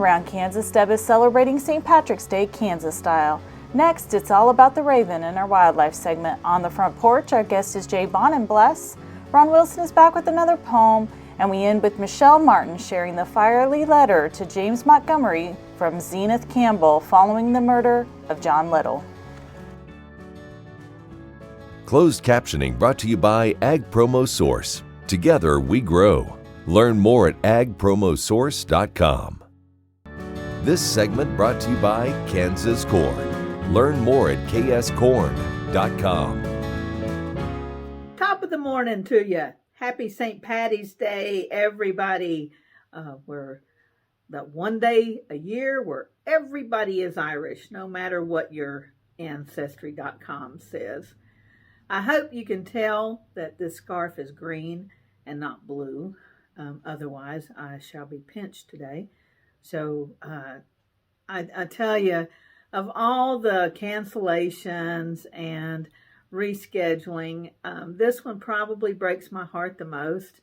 Around Kansas Deb is celebrating St. Patrick's Day Kansas style. Next, it's all about the Raven in our wildlife segment. On the Front Porch, our guest is Jay Bohnenblust. Ron Wilson is back with another poem, and we end with Michelle Martin sharing the fiery letter to James Montgomery from Asenath Cambell following the murder of John Lindell. Closed captioning brought to you by Ag Promo Source. Together we grow. Learn more at agpromosource.com. This segment brought to you by Kansas Corn. Learn more at kscorn.com. Top of the morning to you. Happy St. Patty's Day, everybody. We're that one day a year where everybody is Irish, no matter what your Ancestry.com says. I hope you can tell that this scarf is green and not blue. Otherwise, I shall be pinched today. So I tell you, of all the cancellations and rescheduling, this one probably breaks my heart the most,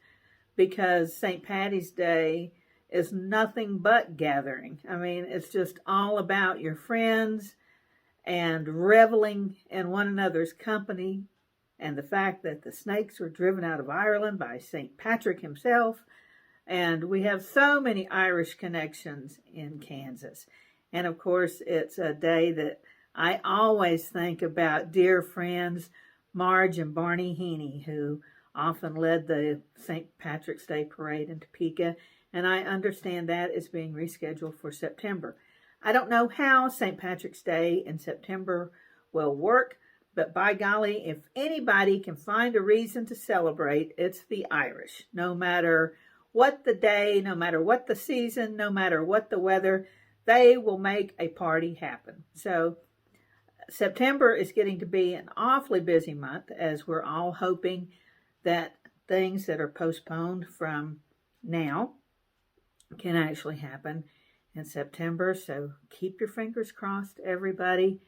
because St. Patty's Day is nothing but gathering. I mean, it's just all about your friends and reveling in one another's company, and the fact that the snakes were driven out of Ireland by St. Patrick himself. And we have so many Irish connections in Kansas. And of course, it's a day that I always think about dear friends Marge and Barney Heaney, who often led the St. Patrick's Day parade in Topeka. And I understand that is being rescheduled for September. I don't know how St. Patrick's Day in September will work, but by golly, if anybody can find a reason to celebrate, it's the Irish. No matter what the day, no matter what the season, no matter what the weather, they will make a party happen. So September is getting to be an awfully busy month, as we're all hoping that things that are postponed from now can actually happen in September. So keep your fingers crossed, everybody.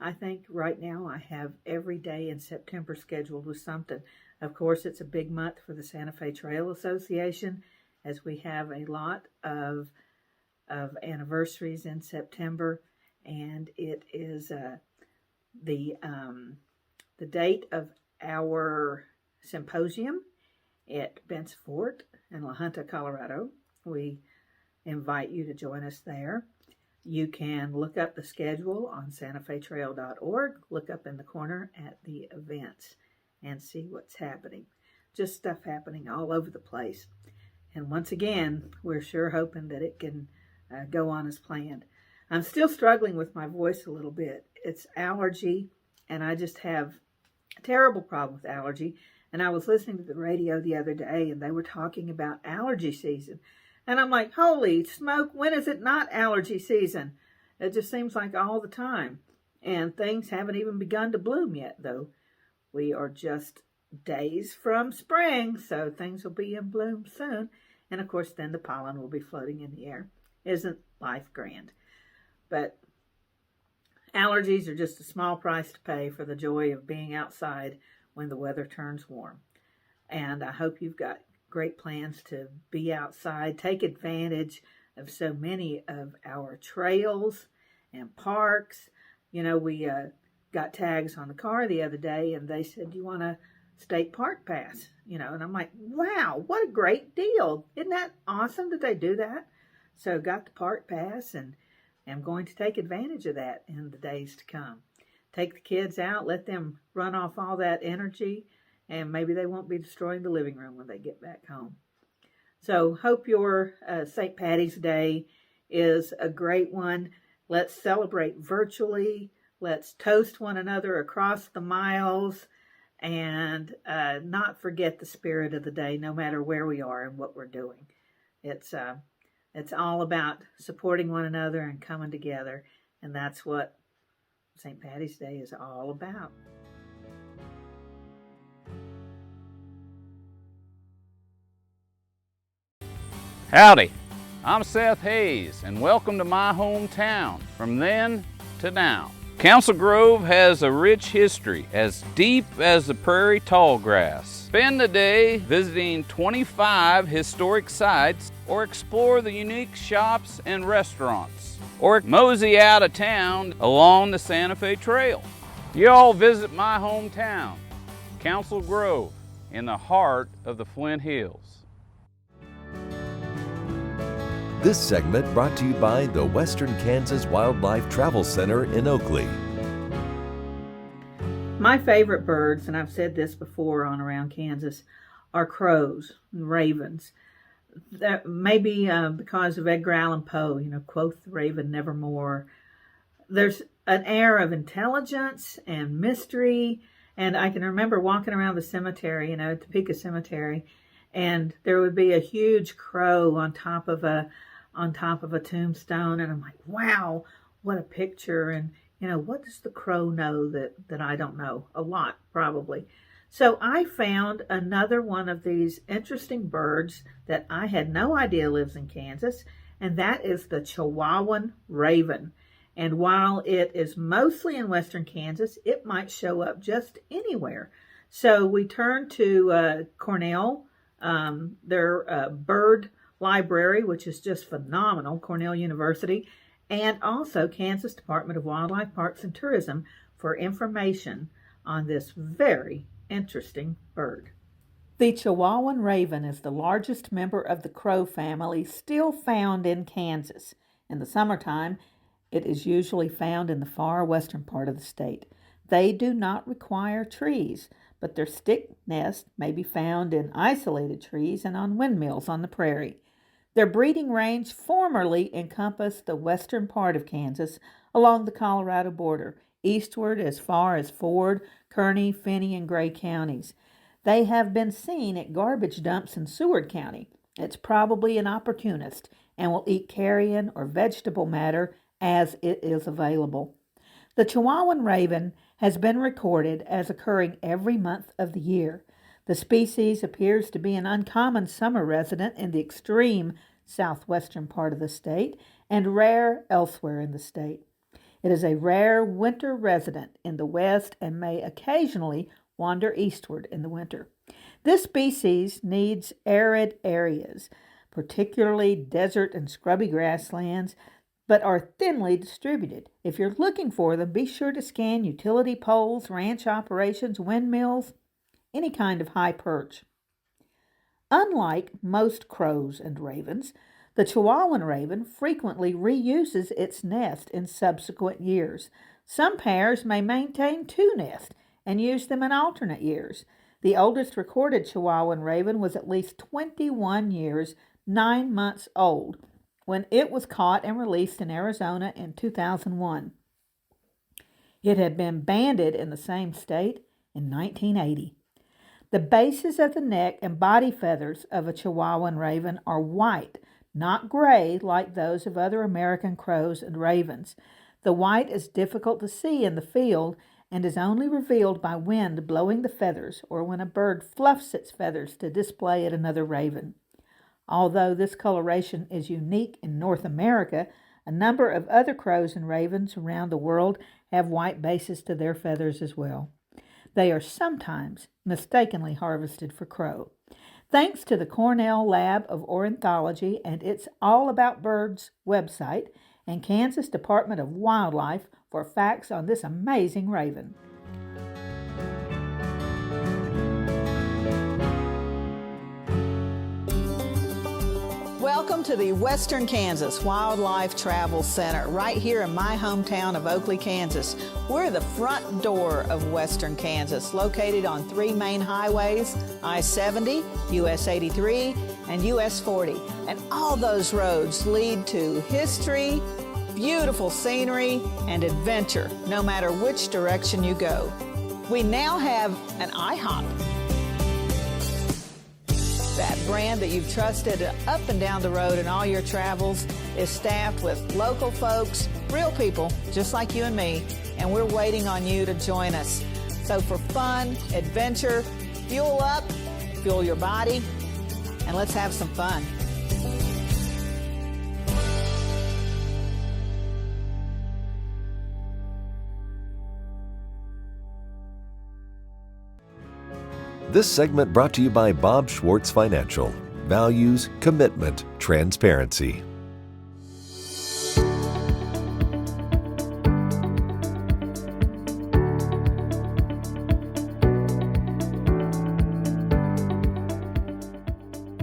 I think right now I have every day in September scheduled with something. Of course, it's a big month for the Santa Fe Trail Association, as we have a lot of anniversaries in September, and it is the date of our symposium at Bent's Fort in La Junta, Colorado. We invite you to join us there. You can look up the schedule on santafetrail.org, look up in the corner at the events, and see what's happening. Just stuff happening all over the place. And once again, we're sure hoping that it can go on as planned. I'm still struggling with my voice a little bit. It's allergy, and I just have a terrible problem with allergy. And I was listening to the radio the other day, and they were talking about allergy season. And I'm like, holy smoke, when is it not allergy season? It just seems like all the time. And things haven't even begun to bloom yet, though. We are just days from spring, so things will be in bloom soon. And of course, then the pollen will be floating in the air. Isn't life grand? But allergies are just a small price to pay for the joy of being outside when the weather turns warm. And I hope you've got great plans to be outside. Take advantage of so many of our trails and parks. You know, we got tags on the car the other day, and they said, you want a state park pass? You know, and I'm like, wow, what a great deal. Isn't that awesome that they do that? So got the park pass, and I'm going to take advantage of that in the days to come. Take the kids out, let them run off all that energy, and maybe they won't be destroying the living room when they get back home. So hope your St. Patty's Day is a great one. Let's celebrate virtually. Let's toast one another across the miles, and not forget the spirit of the day, no matter where we are and what we're doing. It's all about supporting one another and coming together, and that's what St. Patty's Day is all about. Howdy, I'm Seth Hayes, and welcome to my hometown, from then to now. Council Grove has a rich history as deep as the prairie tall grass. Spend the day visiting 25 historic sites or explore the unique shops and restaurants, or mosey out of town along the Santa Fe Trail. You all visit my hometown, Council Grove, in the heart of the Flint Hills. This segment brought to you by the Western Kansas Wildlife Travel Center in Oakley. My favorite birds, and I've said this before on Around Kansas, are crows and ravens. That maybe because of Edgar Allan Poe, quoth the raven nevermore. There's an air of intelligence and mystery, and I can remember walking around the cemetery, Topeka Cemetery, and there would be a huge crow on top of a tombstone, and I'm like, wow, what a picture. And what does the crow know that I don't know? A lot, probably. So I found another one of these interesting birds that I had no idea lives in Kansas, and that is the Chihuahuan Raven. And while it is mostly in western Kansas, it might show up just anywhere. So we turned to Cornell, their bird library, which is just phenomenal, Cornell University, and also Kansas Department of Wildlife, Parks, and Tourism for information on this very interesting bird. The Chihuahuan Raven is the largest member of the crow family still found in Kansas. In the summertime, it is usually found in the far western part of the state. They do not require trees, but their stick nest may be found in isolated trees and on windmills on the prairie. Their breeding range formerly encompassed the western part of Kansas along the Colorado border, eastward as far as Ford, Kearney, Finney, and Gray counties. They have been seen at garbage dumps in Seward County. It's probably an opportunist and will eat carrion or vegetable matter as it is available. The Chihuahuan Raven has been recorded as occurring every month of the year. The species appears to be an uncommon summer resident in the extreme southwestern part of the state and rare elsewhere in the state. It is a rare winter resident in the west and may occasionally wander eastward in the winter. This species needs arid areas, particularly desert and scrubby grasslands, but are thinly distributed. If you're looking for them, be sure to scan utility poles, ranch operations, windmills, any kind of high perch. Unlike most crows and ravens, the Chihuahuan raven frequently reuses its nest in subsequent years. Some pairs may maintain two nests and use them in alternate years. The oldest recorded Chihuahuan raven was at least 21 years, 9 months old, when it was caught and released in Arizona in 2001. It had been banded in the same state in 1980. The bases of the neck and body feathers of a Chihuahuan raven are white, not gray like those of other American crows and ravens. The white is difficult to see in the field and is only revealed by wind blowing the feathers or when a bird fluffs its feathers to display at another raven. Although this coloration is unique in North America, a number of other crows and ravens around the world have white bases to their feathers as well. They are sometimes mistakenly harvested for crow. Thanks to the Cornell Lab of Ornithology and its All About Birds website and Kansas Department of Wildlife for facts on this amazing raven. Welcome to the Western Kansas Wildlife Travel Center, right here in my hometown of Oakley, Kansas. We're the front door of Western Kansas, located on 3 main highways, I-70, US 83, and US 40. And all those roads lead to history, beautiful scenery, and adventure, no matter which direction you go. We now have an IHOP. That brand that you've trusted up and down the road in all your travels is staffed with local folks, real people just like you and me, and we're waiting on you to join us. So for fun, adventure, fuel up, fuel your body, and let's have some fun. This segment brought to you by Bob Schwartz Financial. Values, commitment, transparency.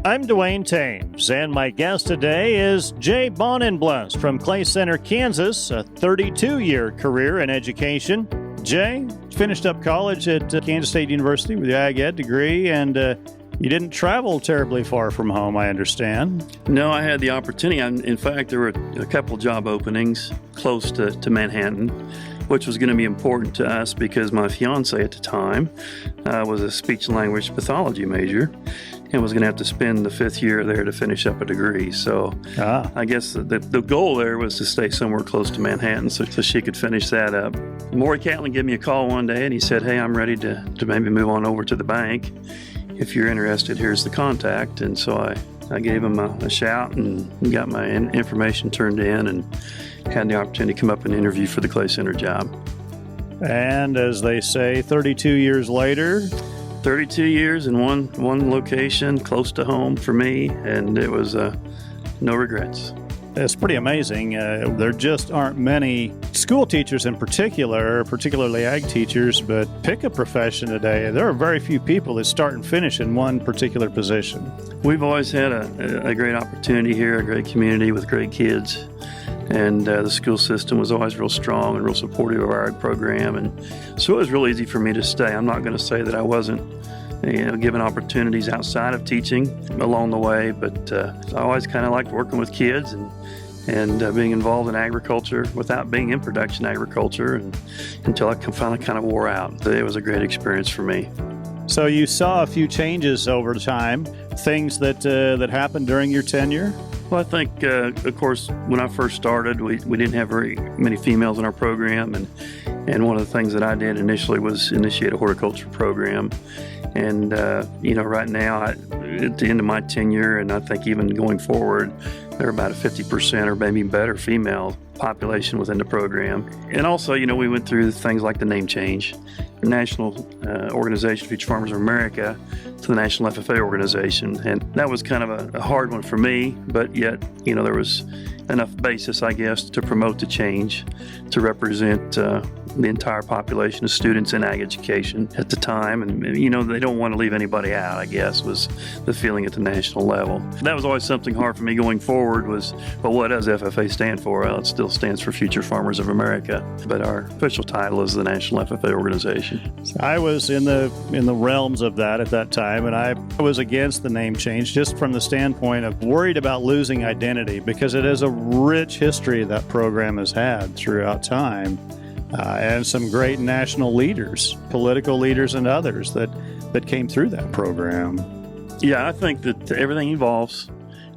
I'm Dwayne Thames, and my guest today is Jay Bohnenblust from Clay Center, Kansas, a 32-year career in education. Jay finished up college at Kansas State University with your Ag Ed degree, and you didn't travel terribly far from home, I understand. No, I had the opportunity. In fact, there were a couple job openings close to Manhattan, which was going to be important to us because my fiance at the time was a speech and language pathology major and was going to have to spend the 5th year there to finish up a degree. So I guess the goal there was to stay somewhere close to Manhattan so she could finish that up. Maury Catlin gave me a call one day and he said, hey, I'm ready to maybe move on over to the bank. If you're interested, here's the contact. And so I gave him a shout and got my information turned in and had the opportunity to come up and interview for the Clay Center job. And as they say, 32 years later... 32 years in one location, close to home for me, and it was no regrets. It's pretty amazing. There just aren't many school teachers in particular, particularly ag teachers, but pick a profession today. There are very few people that start and finish in one particular position. We've always had a great opportunity here, a great community with great kids, and the school system was always real strong and real supportive of our ag program, and so it was real easy for me to stay. I'm not going to say that I wasn't given opportunities outside of teaching along the way, but I always kind of liked working with kids and being involved in agriculture without being in production agriculture, and until I finally kind of wore out. It was a great experience for me. So you saw a few changes over time, things that happened during your tenure? Well, I think, of course, when I first started, we didn't have very many females in our program, and one of the things that I did initially was initiate a horticulture program. And, right now, at the end of my tenure, and I think even going forward, there are about a 50% or maybe better female population within the program. And also, we went through things like the name change, the National Organization of Future Farmers of America to the National FFA organization. And that was kind of a hard one for me, but yet, there was enough basis, I guess, to promote the change, to represent the entire population of students in ag education at the time. And, they don't want to leave anybody out, I guess, was the feeling at the national level. That was always something hard for me going forward was, well, what does FFA stand for? Well, it still stands for Future Farmers of America, but our official title is the National FFA organization. I was in the realms of that at that time, and I was against the name change just from the standpoint of worried about losing identity, because it is a rich history that program has had throughout time, and some great national leaders, political leaders and others that came through that program. Yeah, I think that everything evolves.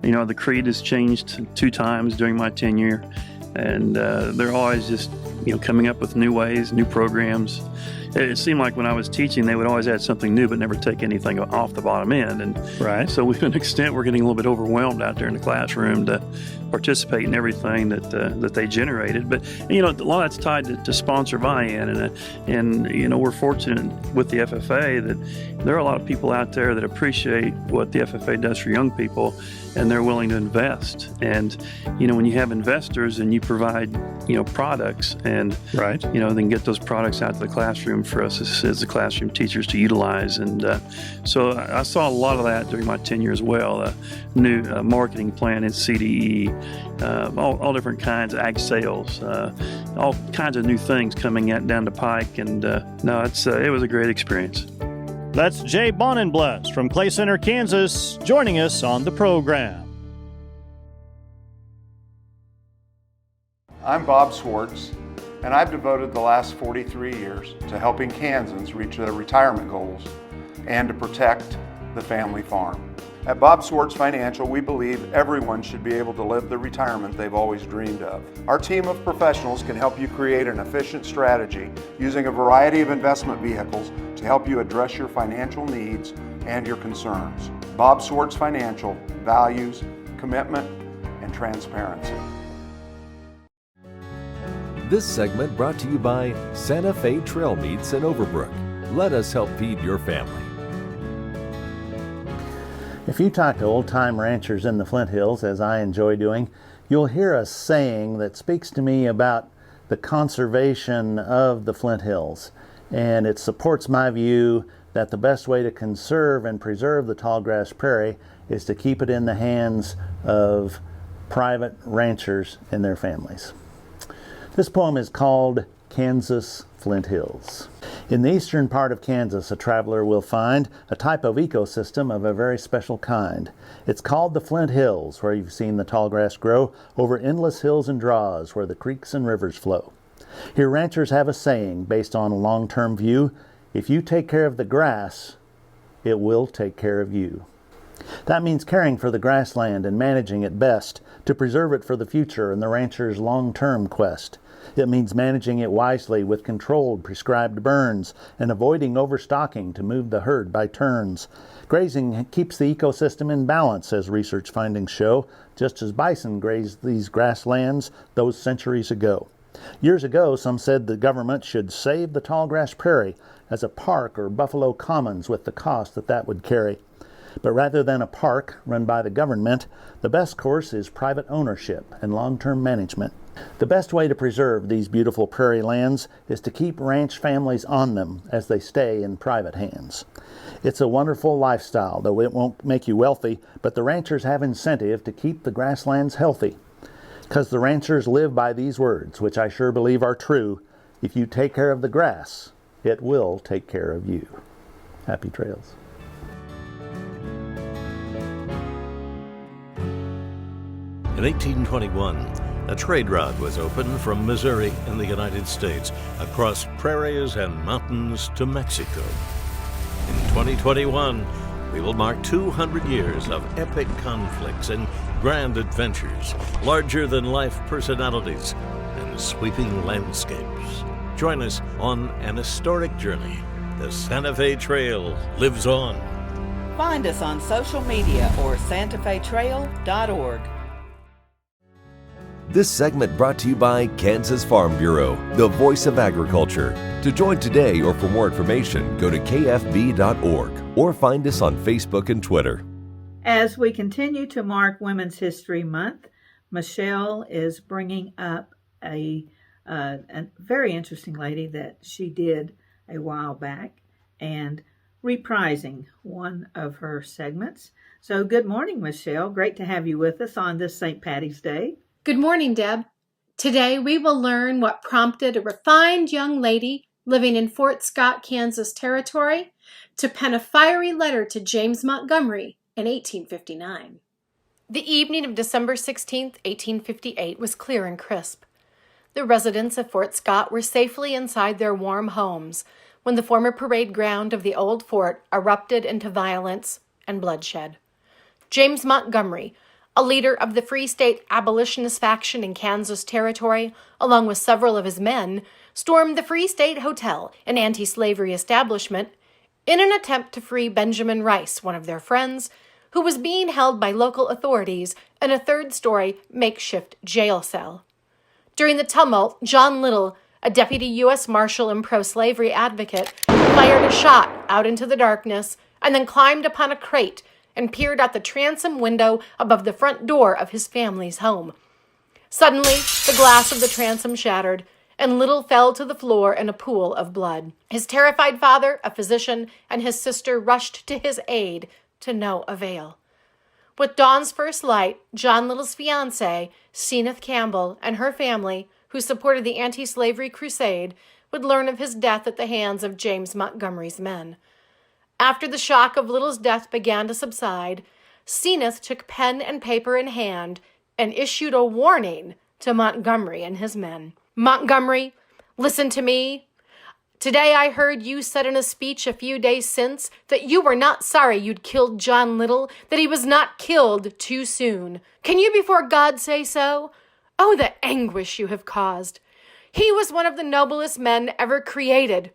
The creed has changed 2 times during my tenure, and they're always just, coming up with new ways, new programs. It seemed like when I was teaching, they would always add something new, but never take anything off the bottom end. And right. So to an extent, we're getting a little bit overwhelmed out there in the classroom to participate in everything that they generated. But, a lot of that's tied to sponsor buy-in. And we're fortunate with the FFA that there are a lot of people out there that appreciate what the FFA does for young people, and they're willing to invest. And, when you have investors and you provide, products and, right. Then get those products out to the classroom for us as the classroom teachers to utilize. And so I saw a lot of that during my tenure as well. A new marketing plan in CDE, all different kinds of ag sales, all kinds of new things coming down the pike. And it was a great experience. That's Jay Bohnenblust from Clay Center, Kansas, joining us on the program. I'm Bob Schwartz, and I've devoted the last 43 years to helping Kansans reach their retirement goals and to protect the family farm. At Bob Schwartz Financial, we believe everyone should be able to live the retirement they've always dreamed of. Our team of professionals can help you create an efficient strategy using a variety of investment vehicles to help you address your financial needs and your concerns. Bob Schwartz Financial, values, commitment, and transparency. This segment brought to you by Santa Fe Trail Meats in Overbrook. Let us help feed your family. If you talk to old-time ranchers in the Flint Hills, as I enjoy doing, you'll hear a saying that speaks to me about the conservation of the Flint Hills. And it supports my view that the best way to conserve and preserve the tallgrass prairie is to keep it in the hands of private ranchers and their families. This poem is called Kansas Flint Hills. In the eastern part of Kansas, a traveler will find a type of ecosystem of a very special kind. It's called the Flint Hills, where you've seen the tall grass grow over endless hills and draws where the creeks and rivers flow. Here ranchers have a saying based on a long-term view: if you take care of the grass, it will take care of you. That means caring for the grassland and managing it best to preserve it for the future and the rancher's long-term quest. It means managing it wisely with controlled, prescribed burns and avoiding overstocking to move the herd by turns. Grazing keeps the ecosystem in balance, as research findings show, just as bison grazed these grasslands those centuries ago. Years ago, some said the government should save the tallgrass prairie as a park or buffalo commons with the cost that would carry. But rather than a park run by the government, the best course is private ownership and long-term management. The best way to preserve these beautiful prairie lands is to keep ranch families on them as they stay in private hands. It's a wonderful lifestyle, though it won't make you wealthy, but the ranchers have incentive to keep the grasslands healthy. Because the ranchers live by these words, which I sure believe are true: if you take care of the grass, it will take care of you. Happy trails. In 1821, a trade route was opened from Missouri in the United States across prairies and mountains to Mexico. In 2021, we will mark 200 years of epic conflicts and grand adventures, larger-than-life personalities, and sweeping landscapes. Join us on an historic journey. The Santa Fe Trail lives on. Find us on social media or santafetrail.org. This segment brought to you by Kansas Farm Bureau, the voice of agriculture. To join today or for more information, go to kfb.org or find us on Facebook and Twitter. As we continue to mark Women's History Month, Michelle is bringing up a very interesting lady that she did a while back and reprising one of her segments. So good morning, Michelle. Great to have you with us on this St. Patty's Day. Good morning, Deb. Today we will learn what prompted a refined young lady living in Fort Scott, Kansas Territory to pen a fiery letter to James Montgomery in 1859. The evening of December 16, 1858 was clear and crisp. The residents of Fort Scott were safely inside their warm homes when the former parade ground of the old fort erupted into violence and bloodshed. James Montgomery, a leader of the Free State abolitionist faction in Kansas Territory, along with several of his men, stormed the Free State Hotel, an anti-slavery establishment, in an attempt to free Benjamin Rice, one of their friends, who was being held by local authorities in a third-story makeshift jail cell. During the tumult, John Lindell, a deputy U.S. Marshal and pro-slavery advocate, fired a shot out into the darkness and then climbed upon a crate and peered out the transom window above the front door of his family's home. Suddenly, the glass of the transom shattered, and Lindell fell to the floor in a pool of blood. His terrified father, a physician, and his sister rushed to his aid to no avail. With dawn's first light, John Lindell's fiancée, Asenath Cambell, and her family, who supported the anti-slavery crusade, would learn of his death at the hands of James Montgomery's men. After the shock of Lindell's death began to subside, Asenath took pen and paper in hand and issued a warning to Montgomery and his men. Montgomery, listen to me. Today I heard you said in a speech a few days since that you were not sorry you'd killed John Lindell, that he was not killed too soon. Can you before God say so? Oh, the anguish you have caused. He was one of the noblest men ever created.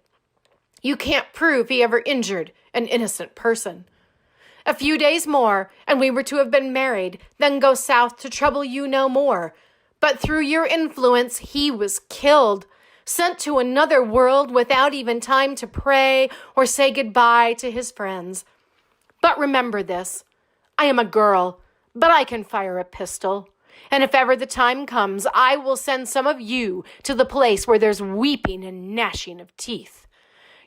You can't prove he ever injured an innocent person. A few days more, and we were to have been married, then go south to trouble you no more. But through your influence, he was killed, sent to another world without even time to pray or say goodbye to his friends. But remember this, I am a girl, but I can fire a pistol. And if ever the time comes, I will send some of you to the place where there's weeping and gnashing of teeth.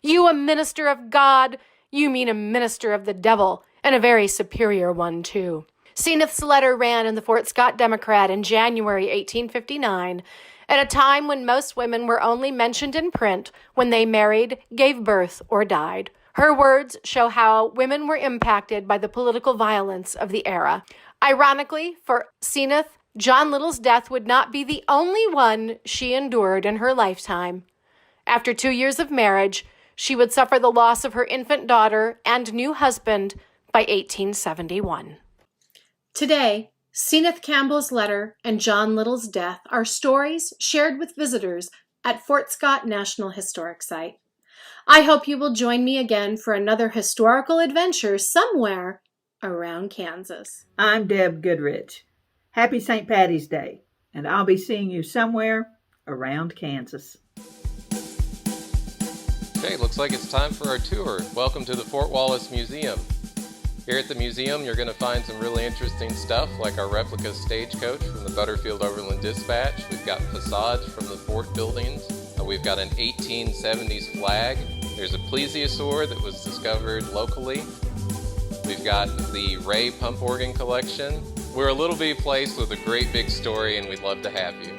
You a minister of God, you mean a minister of the devil, and a very superior one, too. Asenath's letter ran in the Fort Scott Democrat in January 1859, at a time when most women were only mentioned in print when they married, gave birth, or died. Her words show how women were impacted by the political violence of the era. Ironically, for Asenath, John Little's death would not be the only one she endured in her lifetime. After 2 years of marriage, she would suffer the loss of her infant daughter and new husband by 1871. Today, Asenath Cambell's letter and John Little's death are stories shared with visitors at Fort Scott National Historic Site. I hope you will join me again for another historical adventure somewhere around Kansas. I'm Deb Goodrich. Happy St. Patty's Day, and I'll be seeing you somewhere around Kansas. Okay, looks like it's time for our tour. Welcome to the Fort Wallace Museum. Here at the museum, you're going to find some really interesting stuff, like our replica stagecoach from the Butterfield Overland Dispatch. We've got facades from the fort buildings. We've got an 1870s flag. There's a plesiosaur that was discovered locally. We've got the Ray pump organ collection. We're a little bitty place with a great big story, and we'd love to have you.